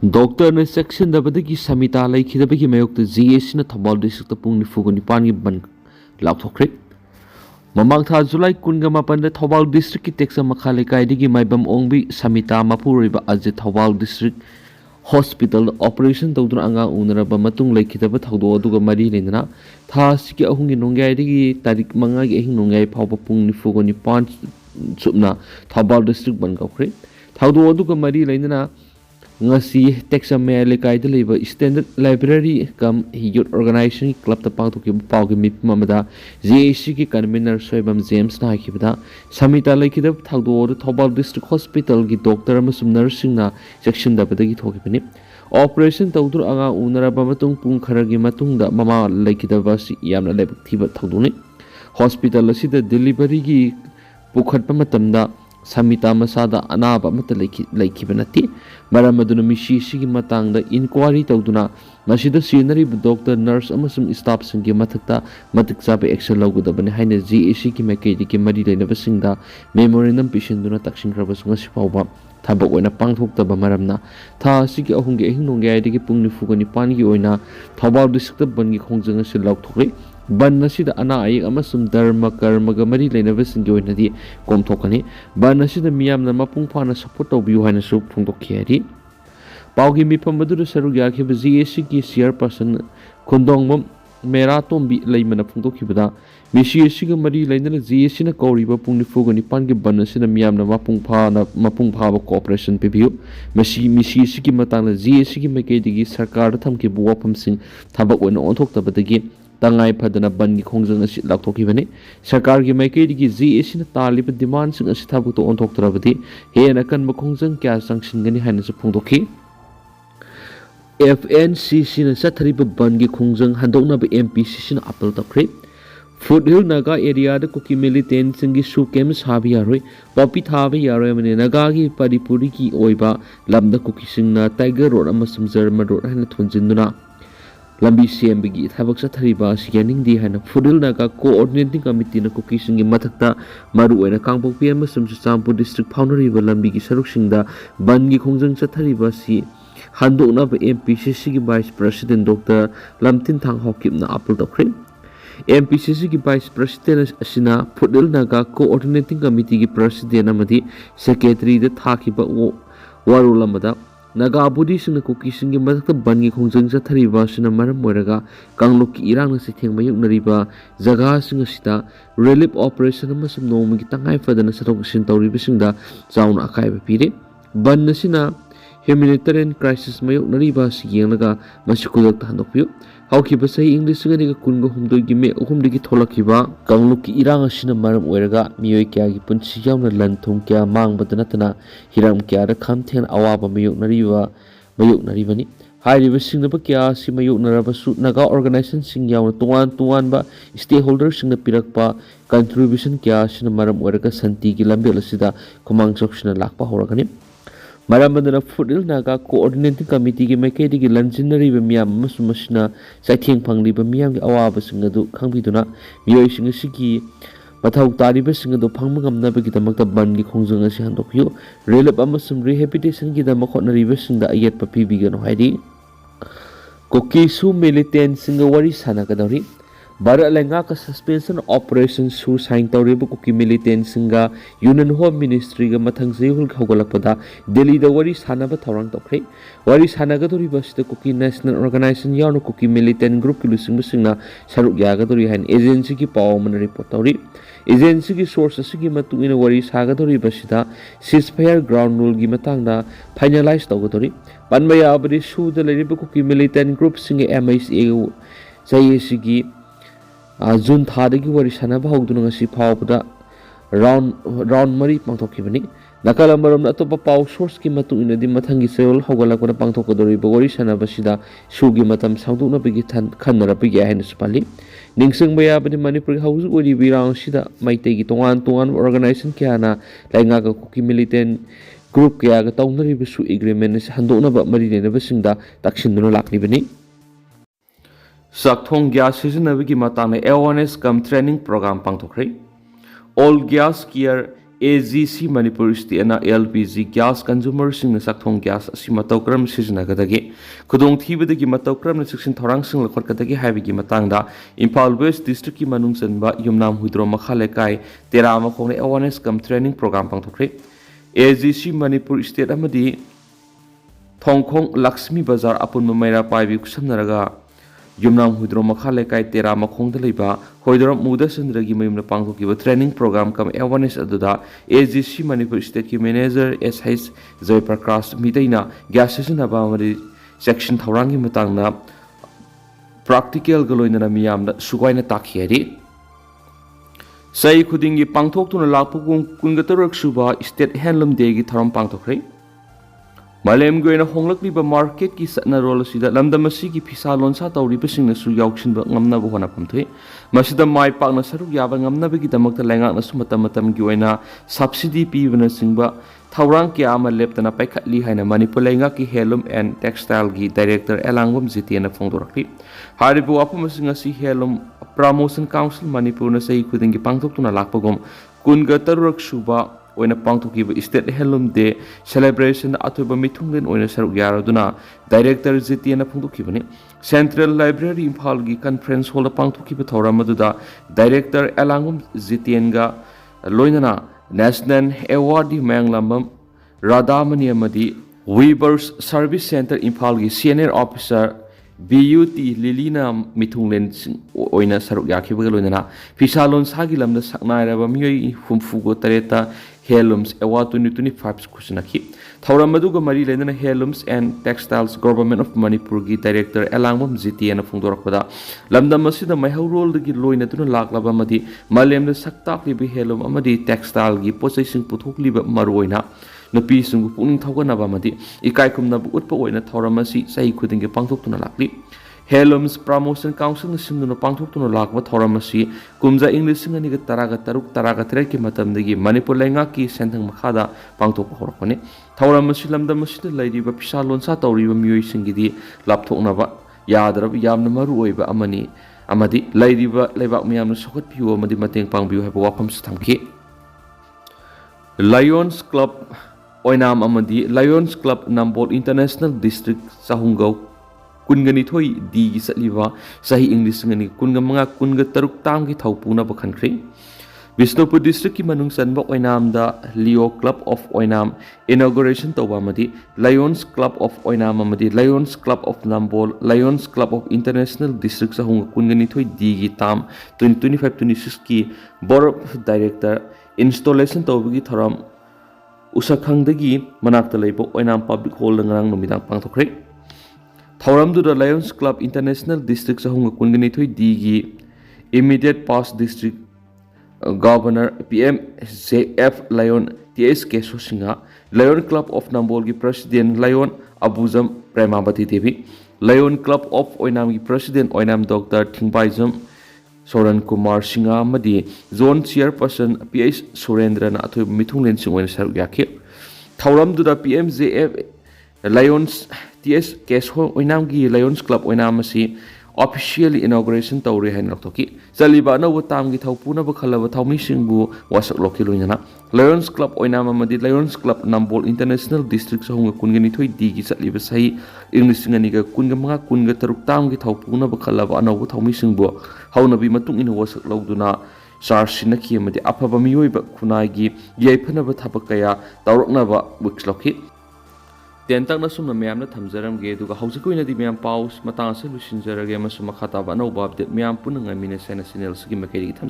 Doctor ने section दबदगी Samita लेखिदबगी मयोक्त GS न Thoubal district पुंग निफुगो निपान बन लाउथोखरे ममांग था जुलाई कुनगा मापन थौबाल डिस्ट्रिक्ट की टेक्स मखा लेकाइदगी माइबम ओंगबी समिता मपुरिबा अजे थौबाल डिस्ट्रिक्ट हॉस्पिटल ऑपरेशन तौदुना अंगा उनरबा मतुंग लेखिदबा थौदो अदुगा मरी लेना था सिकी अहुंगी नोंगाइदगी तारीख मंगा गी अहिंग नोंगाइ फावबा पुंग निफुगो निपान सुपना थौबाल डिस्ट्रिक्ट बन गौखरे थौदो अदुगा मरी लेना ngasi teksam me lekai de leba standard library kam youth organization club ta pang ki paw ki mip mamada JAC ki convener soibam James na hakibada samita lekida thagdo thobal district hospital ki doctor amasum nursing na section da badagi thokibani operation tawdur anga unara ba matung pung kharagi matung da mama lekida ba si yamna lebak thiba thagduni hospital asida delivery ki pukhat pa matamda samita masada anaba mata laikiba nati maram aduna mishi sigi matangda inquiry tawduna masida scenery doctor nurse amasum staff singi mathakta matik chabe action lawgudabani haina GAC ki makeidi ki mari leinaba singda memorandum pishinduna taksin krabas ngasi pawba thabak oina pangthokta ba maramna tha sigi ahungi ahing nongai digi pungni fugani pangi oina thobal district bangi khongjanga se laukthokre ban asida ana ayek amasum dharma karma ga mari leinaba singi oina di komthokani ban asida miyamna mapung phana support tawbiu haina su phungdokhi paugi mifam madu saru yakhi GAC ki chairperson khundongmam mera tombi leimana phungdokhi mishi asiga mari leina GAC na kauriba pungni fugani pangi ban asina miyamna mapung pha ba cooperation pibiu mishi asigi matangna GAC ki makedigi sarkar thamki buwa phamsing thabak oina onthokta badagi tangai phadana bangi khongjang asi laktokibani sarkar gi maikei gi GAC na talib demand sing asi thabuk to onthoktrabadi hena kan khongjang kya sangsingani haina su phungdokhi FNCC na sathariba bangi khongjang handokna ba MPCC na appeal takre Foothill Naga area da Kuki militant singi su kem sabi yaroi popi thabi yaroi mane Naga gi paripuri ki oiba lamda Kuki singna Tiger Road amasum Zarma Road hana thunjinduna lambi CMBG thabak sathariba siyaning di hana Foothill Naga coordinating committee na Kuki singi mathakta maru oina kangpokpi amasum Champur district foundariba lambi gi saruk singda bangi khongjang sathariba si handokna ba MPCC gi vice president Dr. Lamtinthang Haokip na appeal takre MPCC ki vice president asina Foothill Naga coordinating committee ki president amadi secretary da thakiba warulamada Naga budi singna Kuki singi mathakta bangi khongjang sathariba sina maram moiraga kanglok ki irang na sitheng mayuk nariba jaga singa sita relief operation amasum nomi ki tangai fadana sathok sin tawriba singda chauna akaiba pire ban nasina humanitarian crisis mayuk nariba siyengnaga masikudak handokpiu Haokip sahi English ga niga kunga humdoi gi me humdigi tholakiba kangluk ki irang asina maram oiraga miyoi kya gi punchi yauna lanthung kya mangbadana tana hiram kya ra khamthen awaba mayuk nariba ni hairiba singnaba kya si mayuk naraba su Naga organization sing yauna tuan ba stakeholders singna pirakpa contribution kya asina maram oiraga santi gi lambel asida khumang chokshina lakpa horagani Maramandana Foothill Naga coordinating committee ki maikei gi lanjinari ba miyam masumashina saitheng phangli ba miyam gi awaba singadu khangbiduna miyoi singa sigi mathau tari ba singadu phangma ngamna ba gi damakta ban gi khongjang asi handokyu relap amasum rehabilitation gi damak khonari ba singda ayat pa pibi gano haidi Kuki su militant singa wari sana kadari Barat lenga ka suspension operation su sign tawriba Kuki militant singa Union Home Ministry ga mathang zehul khawgalakpada Delhi da wari sanaba thawrang tokre wari sanaga dori basita Kuki national organization yauna Kuki militant group ki lusing singna saruk yaga dori han agency ki pawman report tawri agency ki source asigi matuina wari saga dori basita ceasefire ground rule gi matangda finalize tawgadori panba yabari su da leriba Kuki militant group singa MISA JAC gi June thadagi wari sanaba hawduna ngasi phawbada round mari pangthokibani Nakalambaram na atopa paw source ki matuina di mathangi seyol hawgalakuna pangthokadori ba wari sanaba sida sugi matam sangdukna bigi khanara bigi ahena supali ningsing bayabani Manipur hawzu ori birang sida maitei gi tongan organization kyana lainga ka Kuki militant group kya ga tawnari bisu agreement is handokna ba mari ne ba singda takshinduna laklibani Sakthong gas sizinabigi matang awareness kam training program pangthokre all gas gear AGC Manipur State na LPG gas consumer sing na sakthong gas asi matau kram sijna kadagi khudong thibadagi matau kram na section thorang sing lakhot kadagi haibigi matangda Imphal West District ki manung chanba Yumnam Huidro Makha Lekai Tera Makhong awareness kam training program pangthokre AGC Manipur State amadi Thongkhong Lakshmi Bazar apun mamaira paibi kusamnaraga Yumnam Huidro Makha Lekai Tera Makhong Daliba Hoidro Muda Sandragi Mayumna Pangthokiba training program kam awareness aduda AGC Manipur State ki manager SH Jaiprakash Mitaina gas sisinaba amadi section thorangi matangna practical galoinana miyamda sugaina takhiari sai khudingi pangthoktuna lakpugum kungatarok suba state handloom day gi thoram pangthokre Malem goina honglakliba market ki satna role sida lamdamasi ki phisa lonsa tawriba singna su yauksinba ngamna bo hona pamthoi masida mai pakna saruk yaba ngamna bagi damakta lenga na sumata matam gi oina subsidy pibana singba thawrang ki ama leptana paikhatli haina manipur lenga ki handloom and textile gi director elangwam jitiana phongdorakli haribu apumasinga si handloom promotion council manipur na sei khudingi pangthoktuna lakpagom kunga tarurak suba oina pangthokiba state handloom day celebration athoba mithunglen oina saruk yaraduna director jitiana phongdokibani central library imphal gi conference hall da pangthokiba thoramadуда director elangum jitianga loinana national award manglambam radamani amadi weavers service center imphal gi senior officer BUT Lilina Mithunglen oina saruk yakhiba loinana fisalon sagi lamda saknairaba miyoi humfugo tareta Handlooms Award 2025 kusinaki Thauramadu Mari Lena Handlooms and Textiles Government of Manipur gi Director Elangwam Jitiana Phongdorakpada Lamdamasida Mahau role gi loina tuna laklaba madi Malemda saktaklibi handloom amadi textile gi posai sing puthokliba maroina Napi sungu puning thauganaba madi ikai kumnabu utpa oina thauramasi sai khudingi pangthoktuna lakli Handlooms Promotion Council singuna pangthoktuna lakba thauramasi kumja English singani ga taraga ki matamdagi Manipur lenga ki senthang makhada pangthokpa horakone thauramasi lamdamasida laidiba pisalonsa tawriba miyoi singidi lapthoknaba yadarab yamna maru oiba amadi laidiba leibak miyamna sokat piu amadi mateng pangbiu haiba wafam thamki Lions Club Oinam amadi Lions Club Nambol International District Sahungau Kungani thoi di gi satliba sahi English ngani kunga manga kunga taruk tam gi thaupuna bakhankre Vishnupur District ki manung sanba Oinam da Leo Club of Oinam inauguration tawba amadi Lions Club of Oinam amadi Lions Club of Nambol Lions Club of International District Sahunga kungani thoi di gi tam 2025-26 ki board of director installation tawbi gi thoram Usakhangdagi manakta leibo Oinam Public Hall ngarang numidang pangthokre Thauramduda Lions Club International District Sahunga kungani thoi digi immediate past district governor PM JF Lion TS Keso Singha Lion Club of Nambol gi president Lion Abuzam Premabati Devi Lion Club of Oinam gi president Oinam Dr Thingbaijam Soran Kumar Singha Madi Zone Chairperson PS Surendra na athoy mithunglen singwen saruk yakhi Thauramduda PMJF Lions TS Keso Oinam gi Lions Club Oinam asi officially inauguration tawri hain loktoki chaliba no tam gi thaupuna ba khalaba thaumi singbu wasak lokki loinana Lions Club Oinam amadi Lions Club Nambol International District sahunga kungani thoi di gi chaliba sahi English ngani ga kunga manga kunga taruk tam gi thaupuna ba khalaba anaw thaumi singbu haunabi matung ina wasak logduna sarshina ki amadi afaba miyoi ba khunai gi yaifana ba thapakaya tawrokna ba wikslokki Tentak na sumna miyam na thamjaram ge duga hausiko ina di miyam paus matang sa lusinjarage masuma khata ba no update miyam punang amina sena sinel sigi makeri